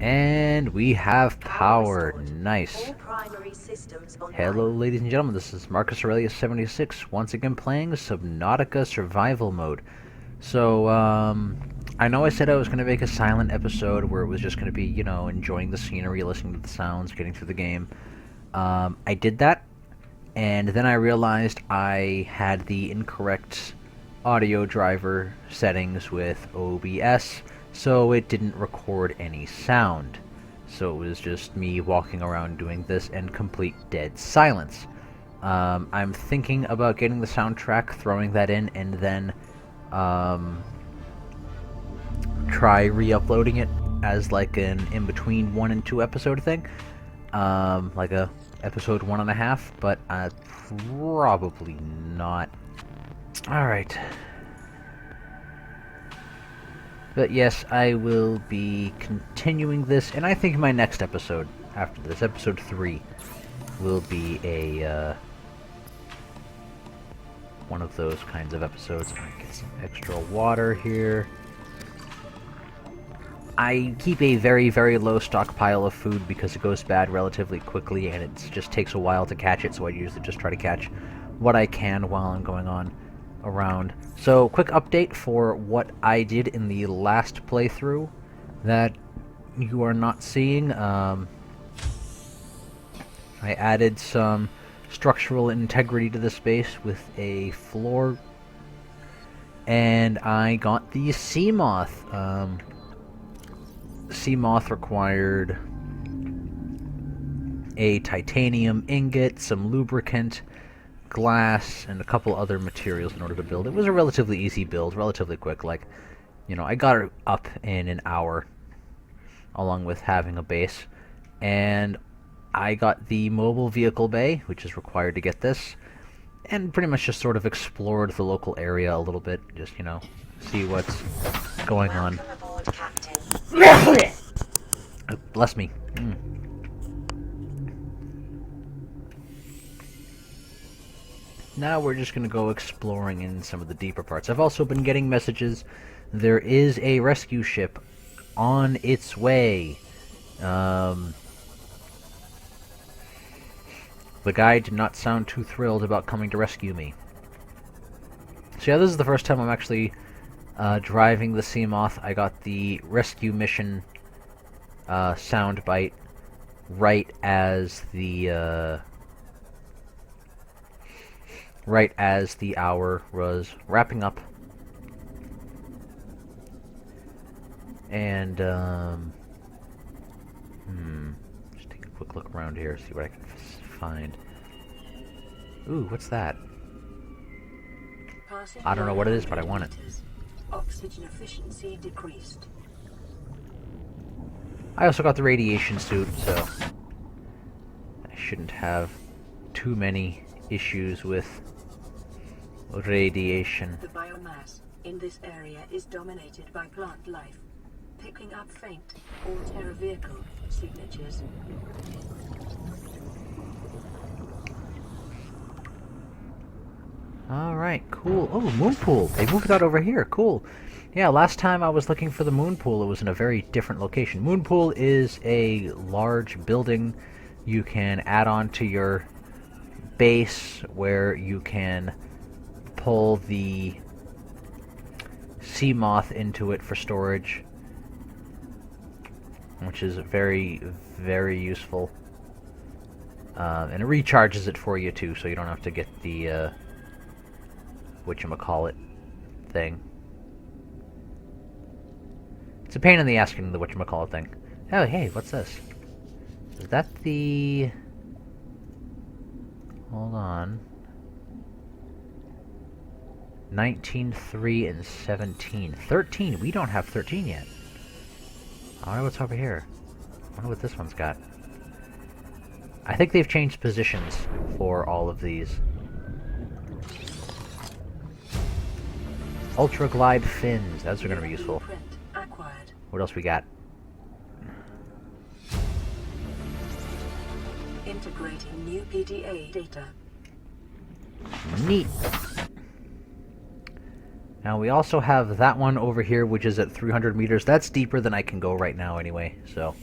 And we have power. Nice. Hello, ladies and gentlemen. This is Marcus Aurelius 76, once again playing Subnautica Survival mode. So, I know I said I was going to make a silent episode where it was just going to be, you know, enjoying the scenery, listening to the sounds, getting through the game. I did that, and then I realized I had the incorrect audio driver settings with OBS, so it didn't record any sound. So it was just me walking around doing this in complete dead silence. I'm thinking about getting the soundtrack, throwing that in, and then try re-uploading it as like an in-between 1 and 2 episode thing. Like a episode 1.5, but probably not. Alright. But yes, I will be continuing this, and I think my next episode, after this, episode 3, will be a, one of those kinds of episodes. I get some extra water here. I keep a very, very low stockpile of food because it goes bad relatively quickly, and it just takes a while to catch it, so I usually just try to catch what I can while I'm going on around. So, quick update for what I did in the last playthrough that you are not seeing. I added some structural integrity to the space with a floor, and I got the sea moth. Sea moth required a titanium ingot, some lubricant, glass, and a couple other materials in order to build. It was a relatively easy build, relatively quick. Like, you know, I got it up in an hour, along with having a base. And I got the mobile vehicle bay, which is required to get this, and pretty much just sort of explored the local area a little bit, just, you know, see what's going on. Bless me. Now we're just going to go exploring in some of the deeper parts. I've also been getting messages. There is a rescue ship on its way. The guy did not sound too thrilled about coming to rescue me. So yeah, this is the first time I'm actually driving the Sea Moth. I got the rescue mission sound bite right as the hour was wrapping up. And just take a quick look around here, see what I can find. Ooh, what's that? I don't know what it is, but I want it. Oxygen efficiency decreased. I also got the radiation suit, so I shouldn't have too many issues with radiation. The biomass in this area is dominated by plant life, picking up faint Alterra vehicle signatures. Alright, cool. Oh, moon pool. They moved that over here. Cool. Yeah, last time I was looking for the moon pool, it was in a very different location. Moon pool is a large building you can add on to your base where you can pull the sea moth into it for storage, which is very, very useful. And it recharges it for you too, so you don't have to get the whatchamacallit thing. It's a pain in the ass getting the whatchamacallit thing. Oh, hey, what's this? Is that the... Hold on. 19, 3, and 17. 13! We don't have 13 yet. Alright, what's over here? I wonder what this one's got. I think they've changed positions for all of these. Ultra Glide fins. Those are going to be useful. What else we got? Integrating new PDA data. Neat. Now we also have that one over here, which is at 300 meters. That's deeper than I can go right now anyway, so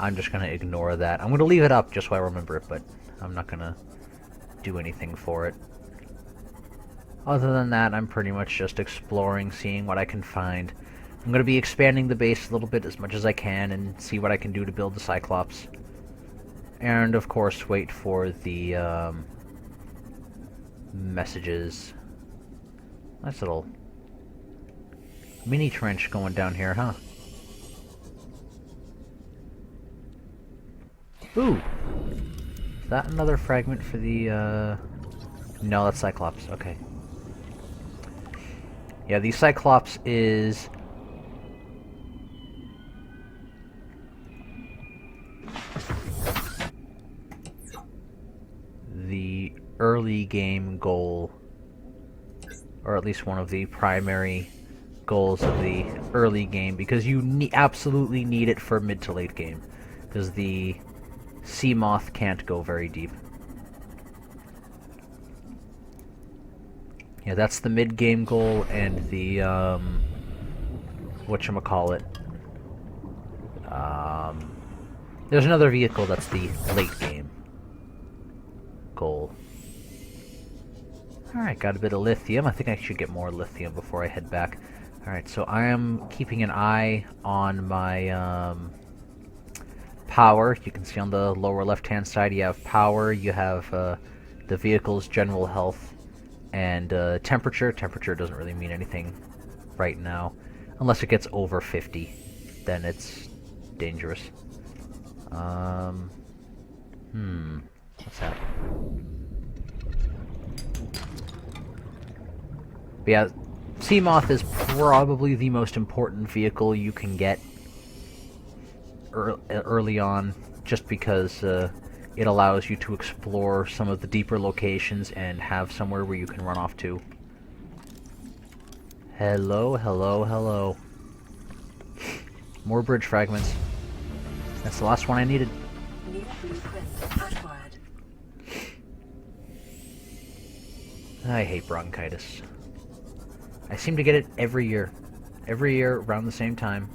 I'm just gonna ignore that. I'm gonna leave it up just so I remember it, but I'm not gonna do anything for it. Other than that, I'm pretty much just exploring, seeing what I can find. I'm gonna be expanding the base a little bit as much as I can and see what I can do to build the Cyclops. And, of course, wait for the, messages. Nice little mini trench going down here, huh? Ooh! Is that another fragment for the, No, that's Cyclops. Okay. Yeah, the Cyclops is... the early game goal, or at least one of the primary goals of the early game, because you absolutely need it for mid to late game, because the sea moth can't go very deep. Yeah, that's the mid game goal, and the whatchamacallit, there's another vehicle that's the late game goal. Alright, got a bit of lithium. I think I should get more lithium before I head back. Alright, so I am keeping an eye on my power. You can see on the lower left-hand side you have power, you have the vehicle's general health, and temperature. Temperature doesn't really mean anything right now. Unless it gets over 50, then it's dangerous. What's that? But yeah, Seamoth is probably the most important vehicle you can get early on, just because it allows you to explore some of the deeper locations and have somewhere where you can run off to. Hello, hello, hello. More bridge fragments. That's the last one I needed. New blueprint acquired. I hate bronchitis. I seem to get it every year. Every year around the same time.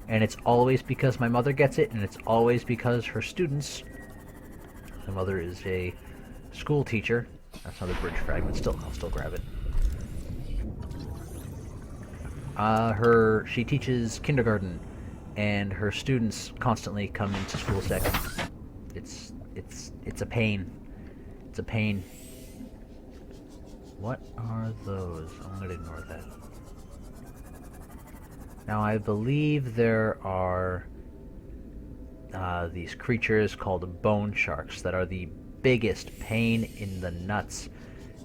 And it's always because my mother gets it, and it's always because her students... My mother is a school teacher. That's another bridge fragment. I'll still grab it. She teaches kindergarten, and her students constantly come into school sick. It's a pain. It's a pain. What are those? I'm gonna ignore that. Now I believe there are these creatures called bone sharks that are the biggest pain in the nuts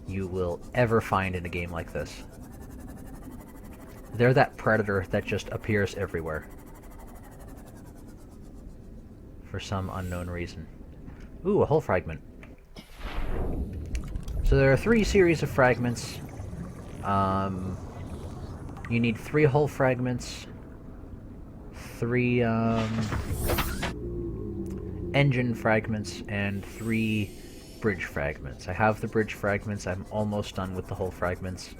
you will ever find in a game like this. They're that predator that just appears everywhere. For some unknown reason. Ooh, a hull fragment. So there are 3 series of fragments. You need 3 hull fragments, 3 engine fragments, and 3 bridge fragments. I have the bridge fragments. I'm almost done with the hull fragments.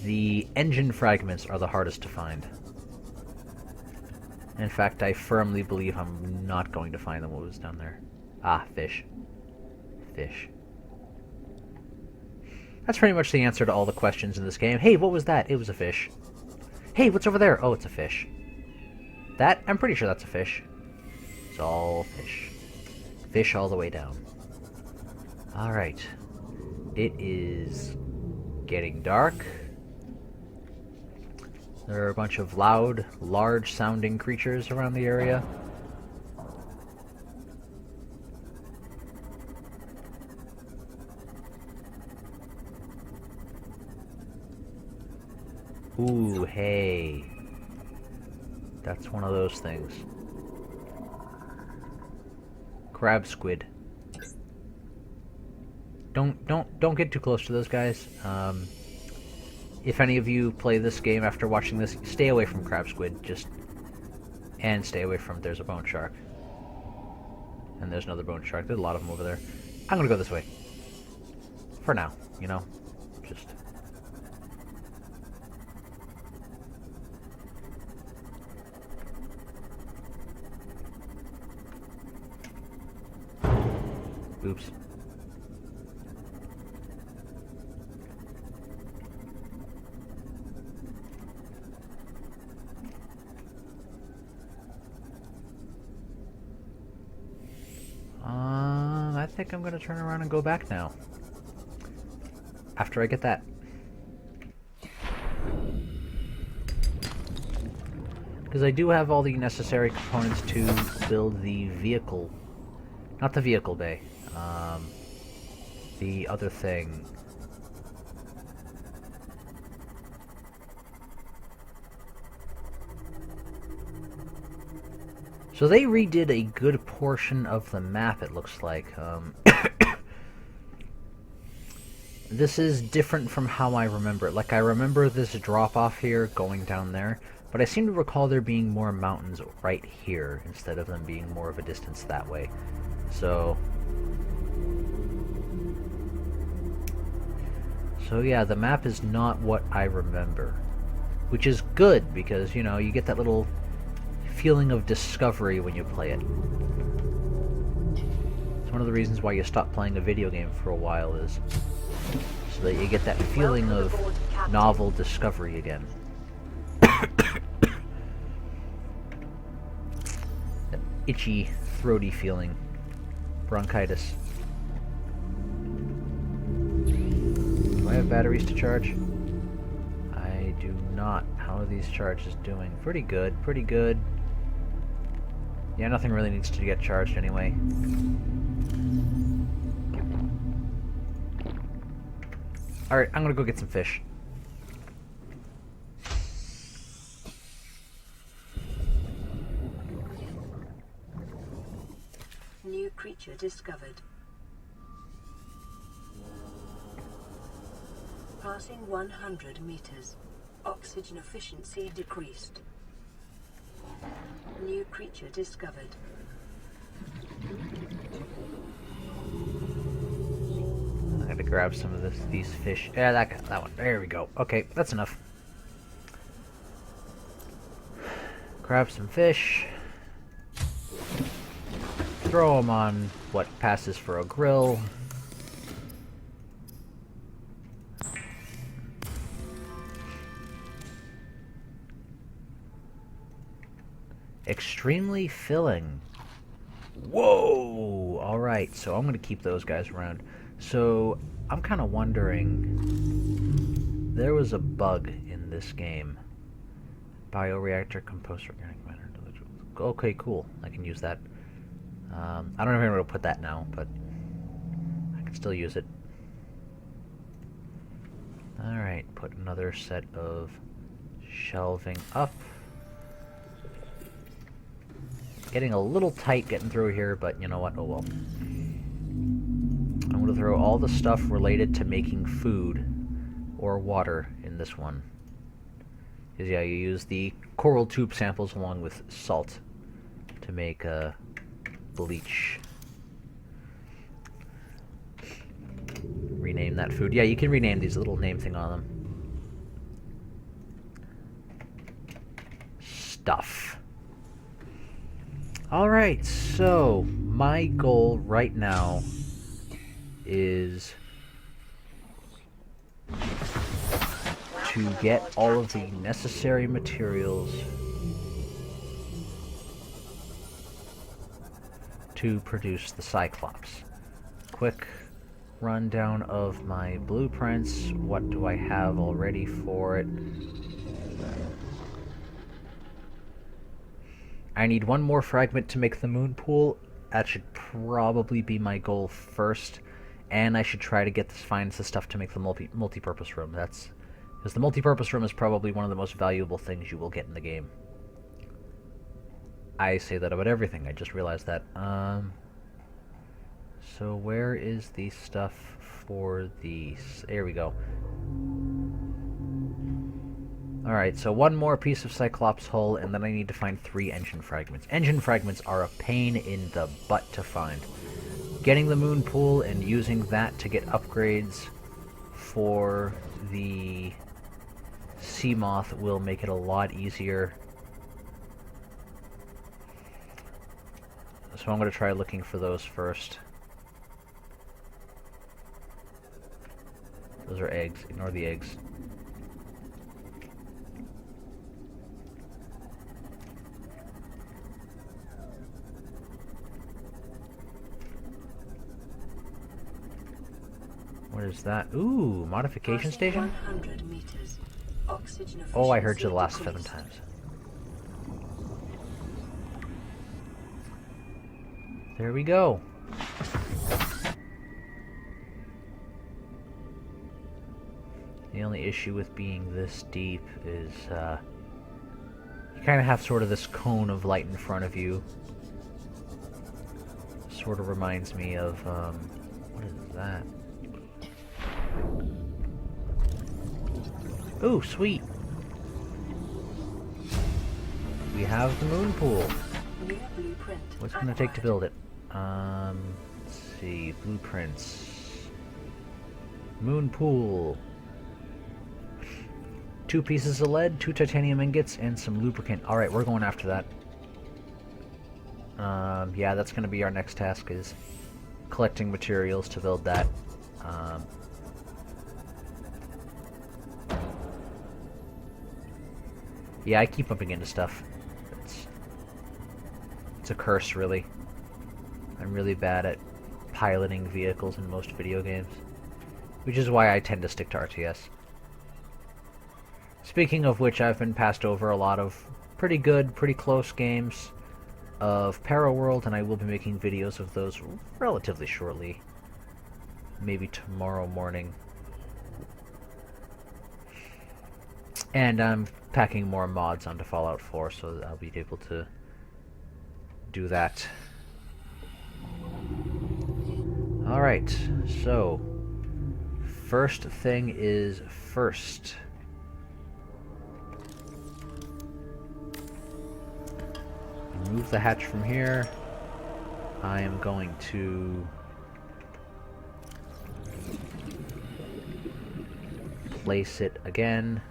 The engine fragments are the hardest to find. In fact, I firmly believe I'm not going to find them. What was down there? Ah, fish. Fish. That's pretty much the answer to all the questions in this game. Hey, what was that? It was a fish. Hey, what's over there? Oh, it's a fish. That, I'm pretty sure that's a fish. It's all fish. Fish all the way down. Alright. It is getting dark. There are a bunch of loud, large-sounding creatures around the area. Ooh, hey. That's one of those things. Crab squid. Don't get too close to those guys. If any of you play this game after watching this, stay away from crab squid. And stay away from... There's a bone shark. And there's another bone shark. There's a lot of them over there. I'm gonna go this way. For now, you know? Just... Oops. I think I'm gonna turn around and go back now. After I get that. Because I do have all the necessary components to build the vehicle. Not the vehicle bay. The other thing. So they redid a good portion of the map, it looks like. This is different from how I remember it. Like, I remember this drop-off here going down there, but I seem to recall there being more mountains right here, instead of them being more of a distance that way. So yeah, the map is not what I remember. Which is good, because, you know, you get that little feeling of discovery when you play it. It's one of the reasons why you stop playing a video game for a while, is so that you get that feeling of novel discovery again. That itchy, throaty feeling. Bronchitis. Do I have batteries to charge? I do not. How are these charges doing? Pretty good, pretty good. Yeah, nothing really needs to get charged anyway. Alright, I'm gonna go get some fish. New creature discovered. Passing 100 meters. Oxygen efficiency decreased. New creature discovered. I gotta grab some of these fish. Yeah, that one. There we go. Okay, that's enough. Grab some fish. Throw them on what passes for a grill. Extremely filling. Whoa! Alright, so I'm going to keep those guys around. So, I'm kind of wondering... There was a bug in this game. Bioreactor, compost organic matter. Okay, cool. I can use that. I don't know if I'm going to put that now, but... I can still use it. Alright, put another set of shelving up. Getting a little tight getting through here, but you know what? Oh well. I'm going to throw all the stuff related to making food or water in this one. Because yeah, you use the coral tube samples along with salt to make bleach. Rename that food. Yeah, you can rename these, little name thing on them. Stuff. Alright, so my goal right now is to get all of the necessary materials to produce the Cyclops. Quick rundown of my blueprints. What do I have already for it? I need one more fragment to make the moon pool. That should probably be my goal first. And I should try to find the stuff to make the multi-purpose room. Because the multi-purpose room is probably one of the most valuable things you will get in the game. I say that about everything. I just realized that. So where is the stuff for these? There we go. Alright, so one more piece of Cyclops hull, and then I need to find 3 engine fragments. Engine fragments are a pain in the butt to find. Getting the moon pool and using that to get upgrades for the Seamoth will make it a lot easier. So I'm going to try looking for those first. Those are eggs. Ignore the eggs. What is that? Ooh, modification station? 100 meters. Oxygen Oh, I heard you efficiency the last 7 decreased. times. There we go. The only issue with being this deep is you kind of have sort of this cone of light in front of you. Sort of reminds me of, what is that? Ooh, sweet! We have the moon pool. New blueprint What's it going to take to build it? Let's see, blueprints. Moon pool. 2 pieces of lead, 2 titanium ingots, and some lubricant. Alright, we're going after that. Yeah, that's going to be our next task, is collecting materials to build that. Yeah, I keep bumping into stuff. It's a curse, really. I'm really bad at piloting vehicles in most video games, which is why I tend to stick to RTS. Speaking of which, I've been passed over a lot of pretty good, pretty close games of Paraworld, and I will be making videos of those relatively shortly. Maybe tomorrow morning. And I'm packing more mods onto Fallout 4, so I'll be able to do that. Alright, so first thing is first. Remove the hatch from here. I am going to place it again.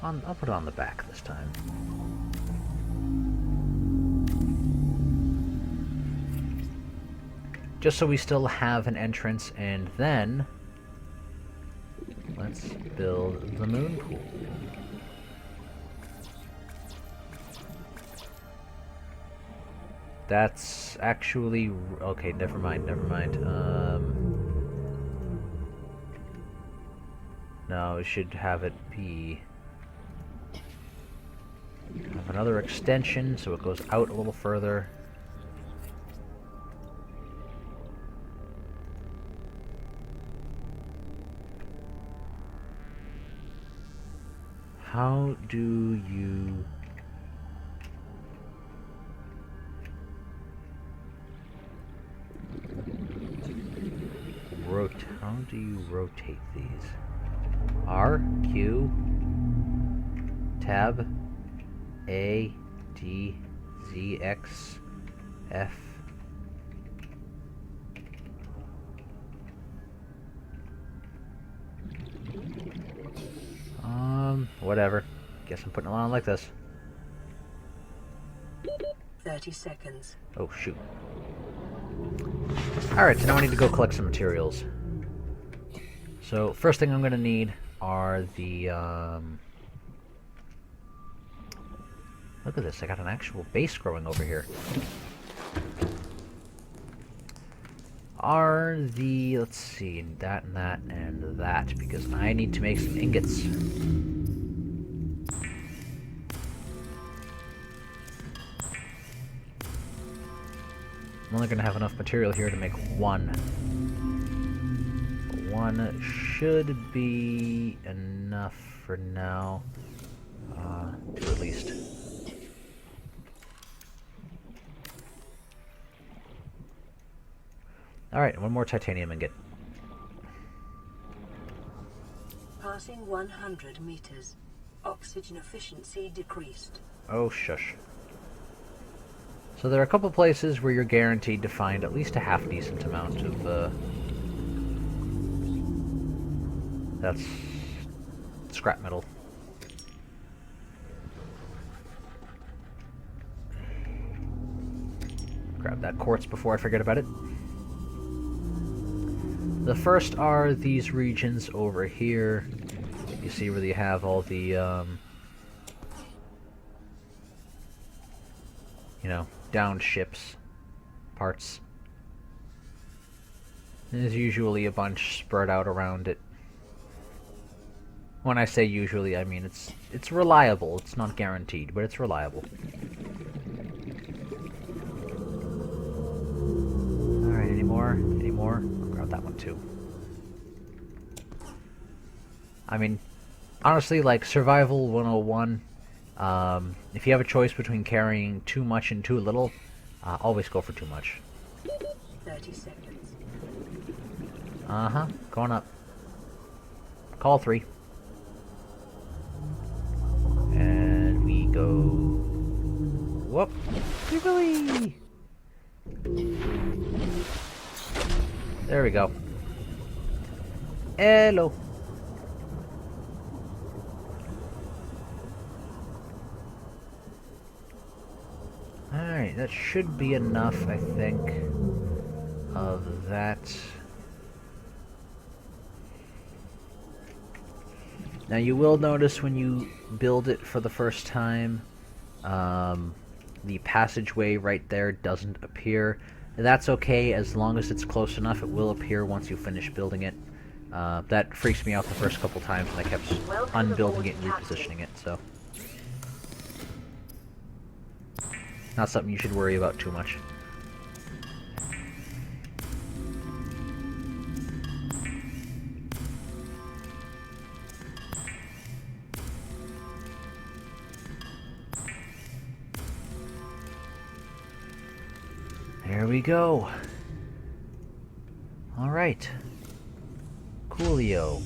I'll put it on the back this time. Just so we still have an entrance, and then let's build the moon pool. That's actually... okay, never mind. No, it should have it be... have another extension, so it goes out a little further. How do you... how do you rotate these? R, Q, Tab, A, D, Z, X, F. Whatever. Guess I'm putting it on like this. 30 seconds. Oh, shoot. Alright, so now I need to go collect some materials. So, first thing I'm going to need are the, look at this, I got an actual base growing over here. Are the, let's see, that and that and that, because I need to make some ingots. I'm only going to have enough material here to make one. One should be enough for now. Two at least. Alright, one more titanium ingot. Passing 100 meters. Oxygen efficiency decreased. Oh, shush. So there are a couple places where you're guaranteed to find at least a half-decent amount of, that's scrap metal. Grab that quartz before I forget about it. The first are these regions over here. You see where they have all the, you know, downed ships parts. There's usually a bunch spread out around it. When I say usually, I mean it's reliable. It's not guaranteed, but it's reliable. Alright, any more? Any more? I'll grab that one too. I mean, honestly, like, Survival 101, if you have a choice between carrying too much and too little, always go for too much. 30 seconds. Uh-huh, going up. Call 3. And we go... Whoop! Wiggly! There we go. Hello! Alright, that should be enough, I think, of that. Now you will notice when you build it for the first time, the passageway right there doesn't appear. That's okay, as long as it's close enough, it will appear once you finish building it. That freaks me out the first couple times, and I kept unbuilding it and repositioning it, so... Not something you should worry about too much. There we go. Alright. Coolio.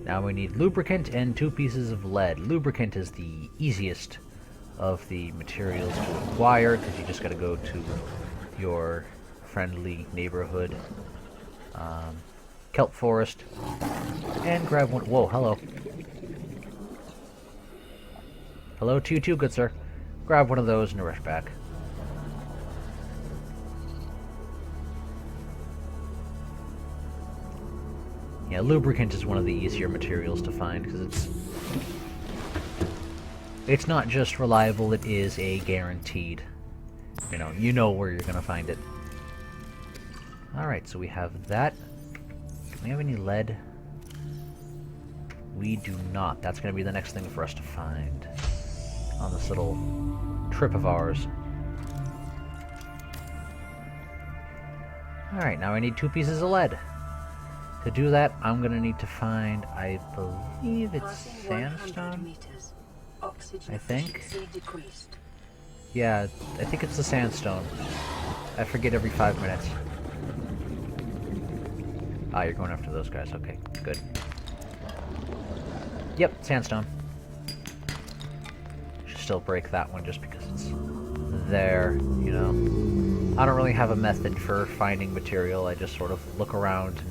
Now we need lubricant and 2 pieces of lead. Lubricant is the easiest of the materials to acquire, because you just gotta go to your friendly neighborhood kelp forest and grab one. Whoa, hello. Hello to you too, good sir. Grab one of those and rush back. Yeah, lubricant is one of the easier materials to find, because it's not just reliable, it is a guaranteed. You know where you're gonna find it. Alright, so we have that. Do we have any lead? We do not. That's gonna be the next thing for us to find on this little trip of ours. Alright, now I need 2 pieces of lead. To do that, I'm gonna need to find, I believe it's sandstone? I think? Yeah, I think it's the sandstone. I forget every 5 minutes. Ah, you're going after those guys. Okay, good. Yep, sandstone. Should still break that one just because it's there, you know. I don't really have a method for finding material. I just sort of look around and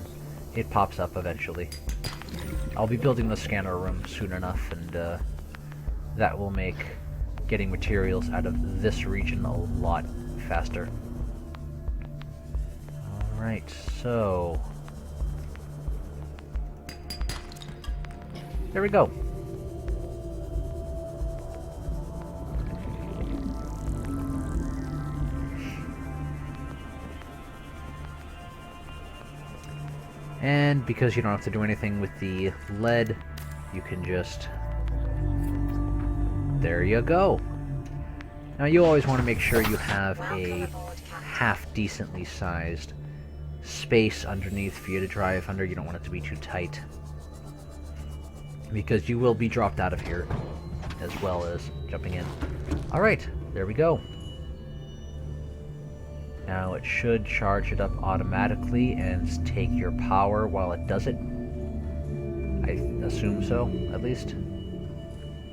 it pops up eventually. I'll be building the scanner room soon enough, and that will make getting materials out of this region a lot faster. Alright, so... there we go. And because you don't have to do anything with the lead, you can just... there you go. Now you always want to make sure you have a half-decently sized space underneath for you to drive under. You don't want it to be too tight, because you will be dropped out of here, as well as jumping in. Alright, there we go. Now it should charge it up automatically and take your power while it does it. I assume so, at least.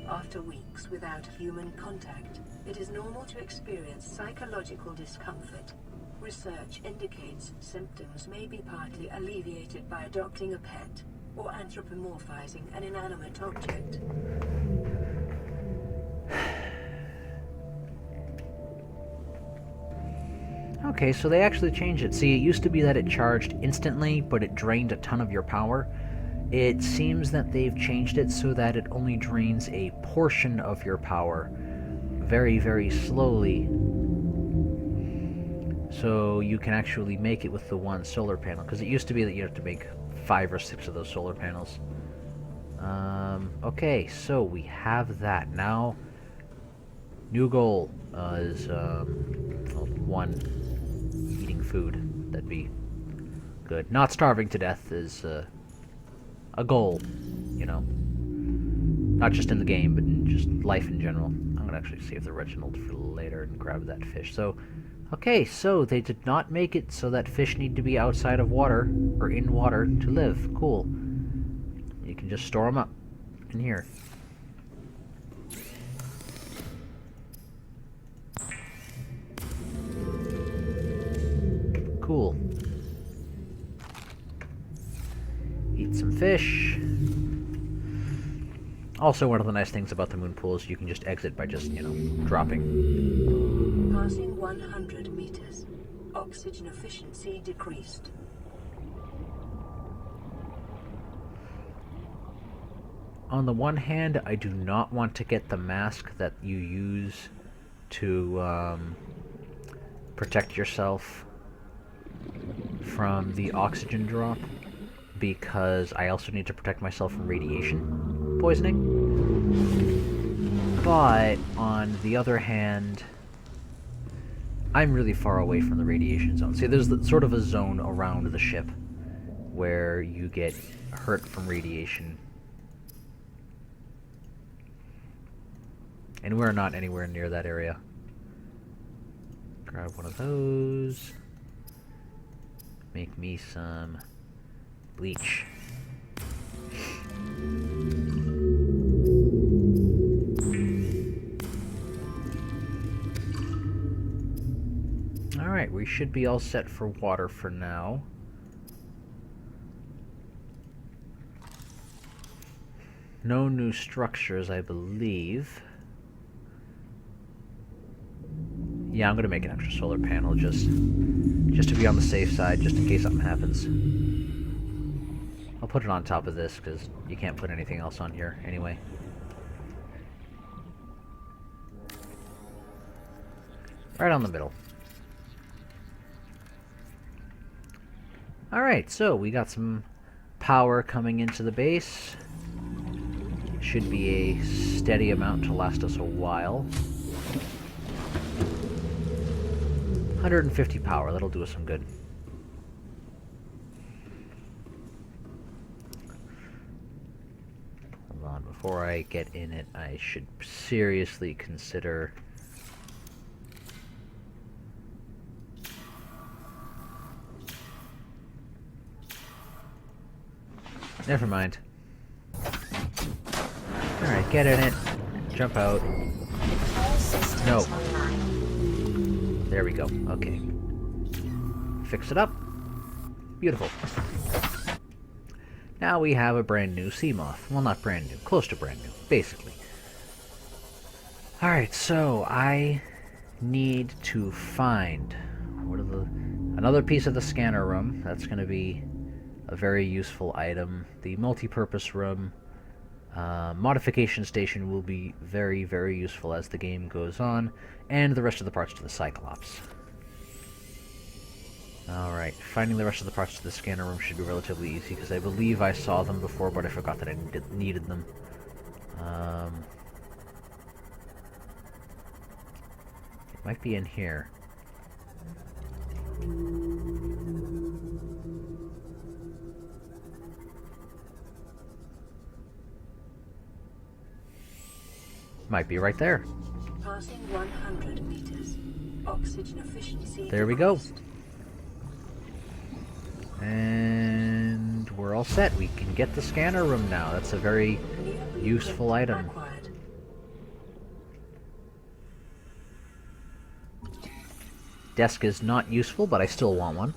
After weeks without human contact, it is normal to experience psychological discomfort. Research indicates symptoms may be partly alleviated by adopting a pet or anthropomorphizing an inanimate object. Okay, so they actually changed it. See, it used to be that it charged instantly, but it drained a ton of your power. It seems that they've changed it so that it only drains a portion of your power very, very slowly. So you can actually make it with the one solar panel, because it used to be that you have to make 5 or 6 of those solar panels. Okay, so we have that. Now, new goal is, well, 1, eating food. That'd be good. Not starving to death is a goal, you know. Not just in the game, but in just life in general. I'm gonna actually save the Reginald for later and grab that fish. So, okay, so they did not make it so that fish need to be outside of water, or in water, to live. Cool. You can just store them up in here. Cool. Eat some fish. Also, one of the nice things about the moon pool is you can just exit by just, you know, dropping. Passing 100 meters. Oxygen efficiency decreased. On the one hand, I do not want to get the mask that you use to protect yourself from the oxygen drop, because I also need to protect myself from radiation poisoning. But on the other hand, I'm really far away from the radiation zone. See, there's sort of a zone around the ship where you get hurt from radiation. And we're not anywhere near that area. Grab one of those. Make me some bleach. Alright, we should be all set for water for now. No new structures, I believe. Yeah, I'm gonna make an extra solar panel just to be on the safe side, just in case something happens. I'll put it on top of this, because you can't put anything else on here anyway. Right on the middle. Alright, so we got some power coming into the base. Should be a steady amount to last us a while. 150 power, that'll do us some good. Hold on, before I get in it, I should seriously consider... Never mind. Alright, get in it. Jump out. No. There we go. Okay. Fix it up. Beautiful. Now we have a brand new sea moth. Well, not brand new. Close to brand new, basically. Alright, so I need to find another piece of the scanner room. That's going to be a very useful item. The multi-purpose room. Modification station will be very, very useful as the game goes on, and the rest of the parts to the Cyclops. Alright, finding the rest of the parts to the scanner room should be relatively easy, because I believe I saw them before, but I forgot that I needed them. It might be in here. Might be right there. Passing 100 meters. Oxygen efficiency There we go. decreased. And we're all set. We can get the scanner room now. That's a very useful item. Acquired. Desk is not useful, but I still want one.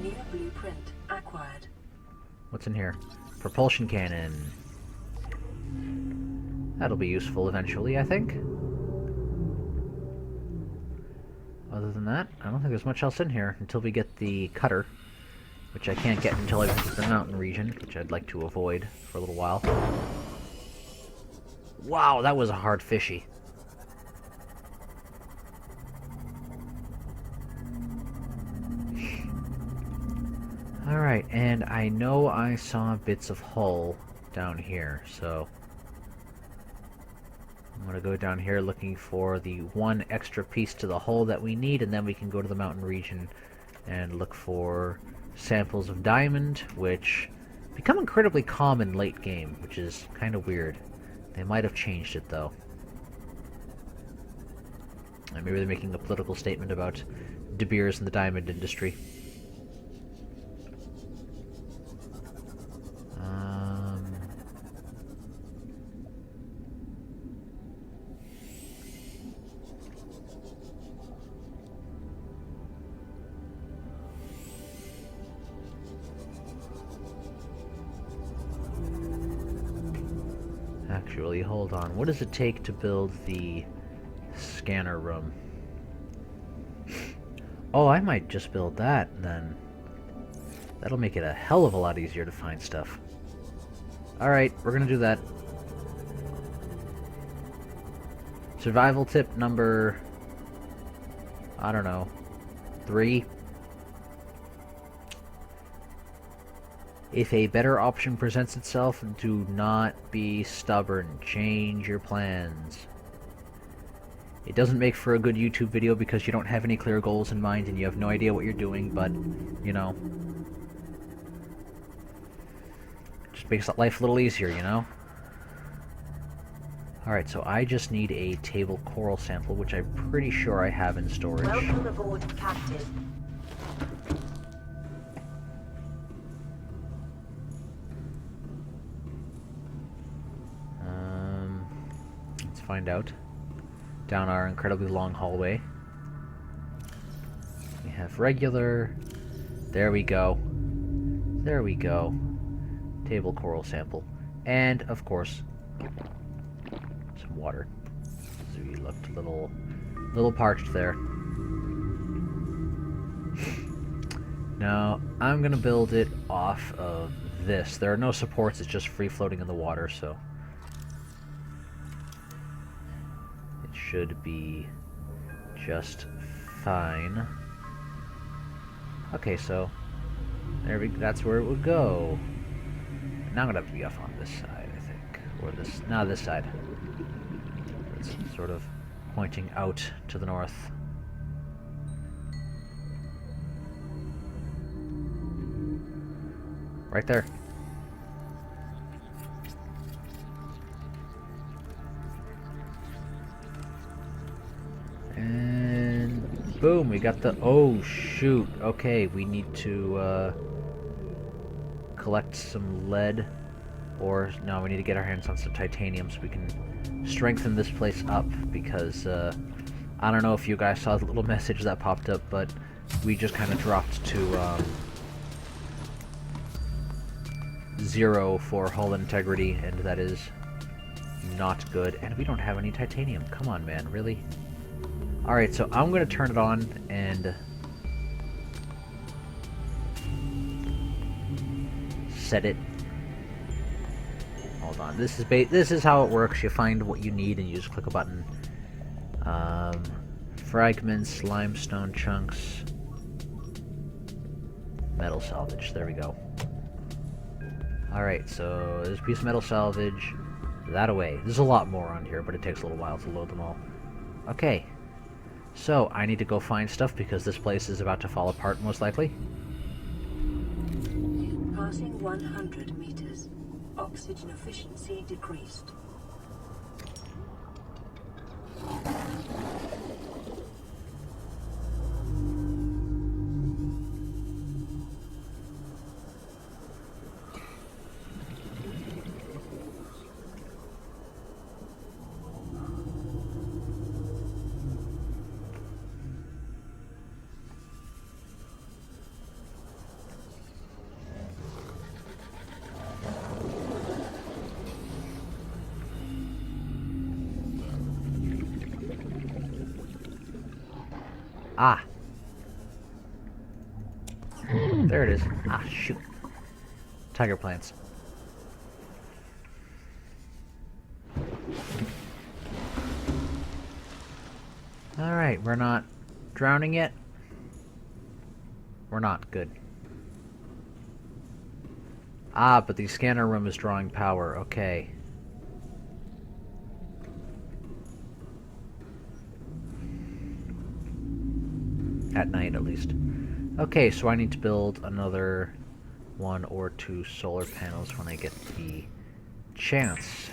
New blueprint acquired. What's in here? Propulsion cannon. That'll be useful eventually, I think. that. I don't think there's much else in here until we get the cutter, which I can't get until I visit the mountain region, which I'd like to avoid for a little while. Wow, that was a hard fishy. Alright, and I know I saw bits of hull down here, so I'm going to go down here looking for the one extra piece to the hull that we need, and then we can go to the mountain region and look for samples of diamond, which become incredibly common late game, which is kind of weird. They might have changed it, though. And maybe they're making a political statement about De Beers and the diamond industry. Actually, hold on. What does it take to build the scanner room? Oh, I might just build that, then. That'll make it a hell of a lot easier to find stuff. Alright, we're gonna do that. Survival tip number... I don't know. 3? If a better option presents itself, do not be stubborn. Change your plans. It doesn't make for a good YouTube video because you don't have any clear goals in mind and you have no idea what you're doing, but, you know. Just makes life a little easier, you know? Alright, so I just need a table coral sample, which I'm pretty sure I have in storage. Welcome aboard, Captain. Let's find out. Down our incredibly long hallway. We have regular. There we go. There we go. Table coral sample. And, of course, some water. So we looked a little parched there. Now, I'm gonna build it off of this. There are no supports, it's just free floating in the water, so it should be just fine. Okay, so that's where it would go. Now I'm gonna have to be off on this side, I think. Or this, no, this side. It's sort of pointing out to the north. Right there. And boom, we got the, oh shoot, okay, we need to collect some lead, or no, we need to get our hands on some titanium so we can strengthen this place up, because I don't know if you guys saw the little message that popped up, but we just kind of dropped to 0 for hull integrity, and that is not good. And we don't have any titanium. Come on, man, really? Alright, so I'm going to turn it on and set it. Hold on. This is how it works. You find what you need and you just click a button. Fragments, limestone chunks, metal salvage. There we go. Alright, so there's a piece of metal salvage. That away. There's a lot more on here, but it takes a little while to load them all. Okay. So, I need to go find stuff because this place is about to fall apart, most likely. Passing 100 meters. Oxygen efficiency decreased. Ah, There it is. Ah, shoot. Tiger plants. Alright, we're not drowning yet. We're not. Good. Ah, but the scanner room is drawing power. Okay. At night, at least. Okay, so I need to build another 1 or 2 solar panels when I get the chance.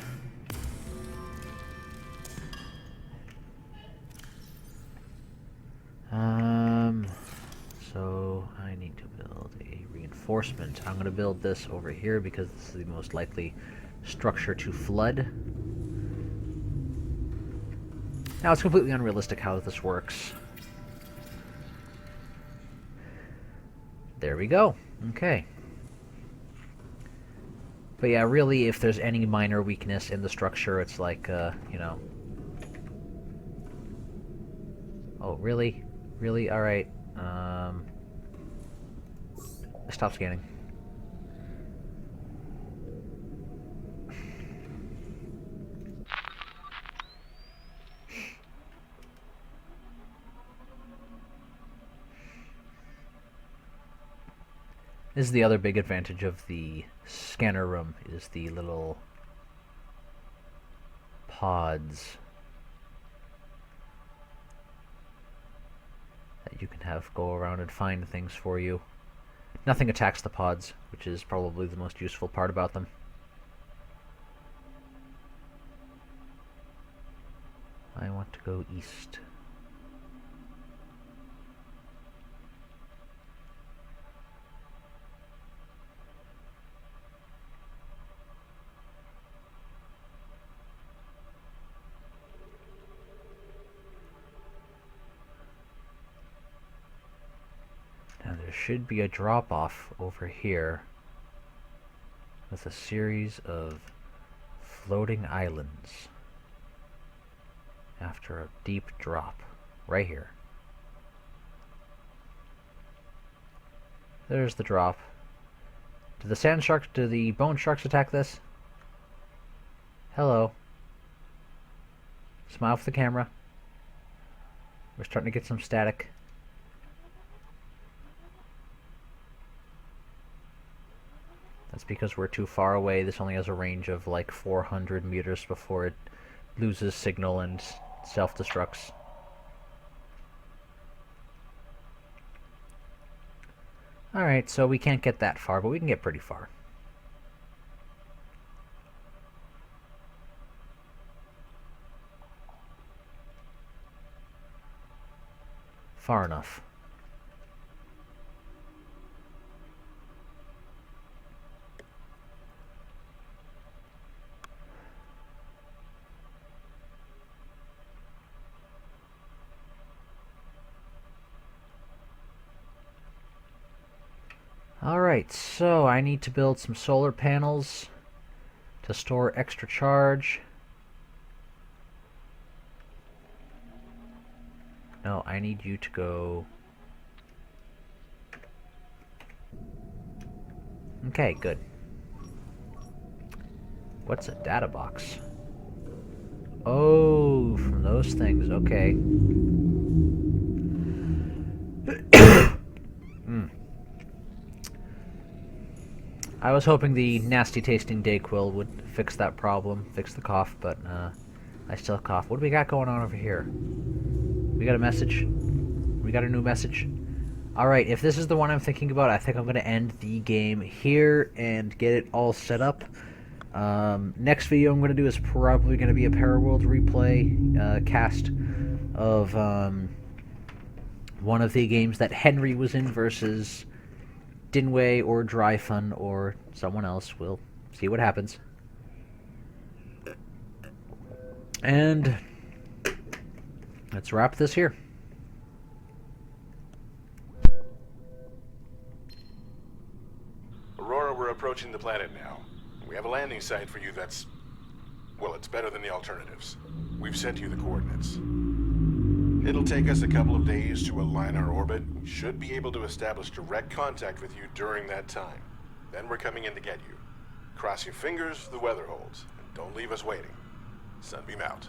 So I need to build a reinforcement. I'm going to build this over here because this is the most likely structure to flood. Now, it's completely unrealistic how this works. There we go. Okay. But yeah, really, if there's any minor weakness in the structure, it's like, you know... Oh, really? Really? Alright. Stop scanning. This is the other big advantage of the scanner room, is the little pods that you can have go around and find things for you. Nothing attacks the pods, which is probably the most useful part about them. I want to go east. Now there should be a drop-off over here with a series of floating islands after a deep drop right here. There's the drop. Do the sand sharks, do the bone sharks attack this? Hello. Smile for the camera. We're starting to get some static. That's because we're too far away. This only has a range of like 400 meters before it loses signal and self-destructs. Alright, so we can't get that far, but we can get pretty far. Far enough. Alright, so I need to build some solar panels to store extra charge. No, I need you to go... Okay, good. What's a data box? Oh, from those things, okay. I was hoping the nasty tasting Dayquil would fix that problem, fix the cough, but I still cough. What do we got going on over here? We got a message? We got a new message? Alright, if this is the one I'm thinking about, I think I'm going to end the game here and get it all set up. Next video I'm going to do is probably going to be a Paraworld replay cast of one of the games that Henry was in versus Dinway or Dryfun or someone else. We'll see what happens. And let's wrap this here. Aurora, we're approaching the planet now. We have a landing site for you that's... well, it's better than the alternatives. We've sent you the coordinates. It'll take us a couple of days to align our orbit. We should be able to establish direct contact with you during that time. Then we're coming in to get you. Cross your fingers the weather holds, and don't leave us waiting. Sunbeam out.